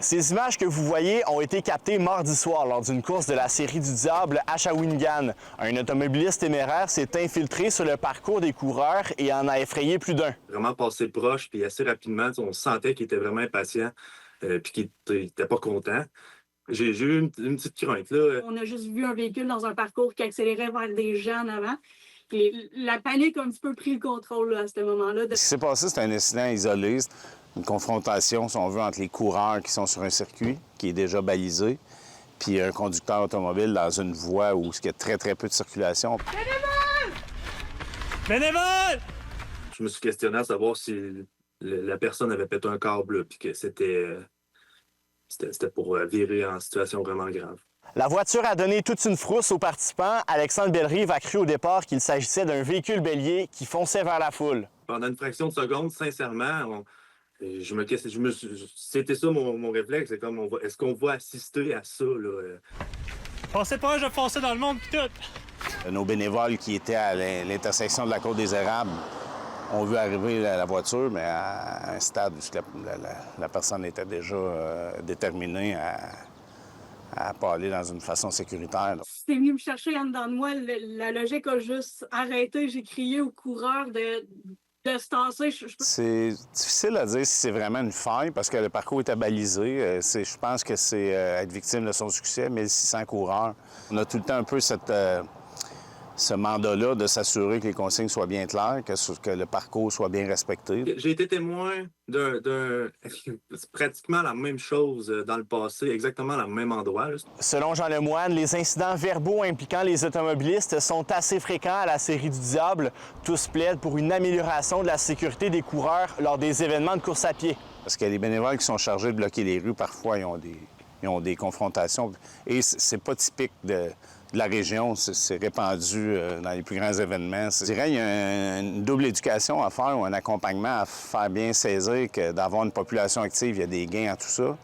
Ces images que vous voyez ont été captées mardi soir lors d'une course de la série du Diable à Shawinigan. Un automobiliste téméraire s'est infiltré sur le parcours des coureurs et en a effrayé plus d'un. Vraiment passé proche, puis assez rapidement, on sentait qu'il était vraiment impatient, puis qu'il n'était pas content. J'ai eu une petite crainte, là. On a juste vu un véhicule dans un parcours qui accélérait vers des gens en avant. La panique a un petit peu pris le contrôle là, à ce moment-là. Ce qui s'est passé, c'est un incident isolé, une confrontation, si on veut, entre les coureurs qui sont sur un circuit, qui est déjà balisé, puis un conducteur automobile dans une voie où il y a très, très peu de circulation. Bénévole! Bénévole! Je me suis questionné à savoir si la personne avait pété un câble, puis que c'était pour virer en situation vraiment grave. La voiture a donné toute une frousse aux participants. Alexandre Bellerive a cru au départ qu'il s'agissait d'un véhicule bélier qui fonçait vers la foule. Pendant une fraction de seconde, sincèrement, c'était ça mon réflexe. C'est comme, est-ce qu'on va assister à ça, là? Pensez pas, je fonçais dans le monde pis tout. Nos bénévoles qui étaient à l'intersection de la Côte des Érables ont vu arriver la voiture, mais à un stade où la personne était déjà déterminée à pas aller dans une façon sécuritaire. C'est venu me chercher en dedans de moi. La logique a juste arrêté. J'ai crié aux coureurs de se tasser. C'est difficile à dire si c'est vraiment une faille parce que le parcours était balisé. Je pense que c'est être victime de son succès, 1600 coureurs. On a tout le temps un peu ce mandat-là de s'assurer que les consignes soient bien claires, que le parcours soit bien respecté. J'ai été témoin pratiquement la même chose dans le passé, exactement le même endroit. Là. Selon Jean Lemoine, les incidents verbaux impliquant les automobilistes sont assez fréquents à la série du Diable. Tous plaident pour une amélioration de la sécurité des coureurs lors des événements de course à pied. Parce que les bénévoles qui sont chargés de bloquer les rues, parfois, ils ont des confrontations. Et c'est pas typique de la région, c'est répandu dans les plus grands événements. Je dirais qu'il y a une double éducation à faire ou un accompagnement à faire bien saisir que d'avoir une population active, il y a des gains à tout ça.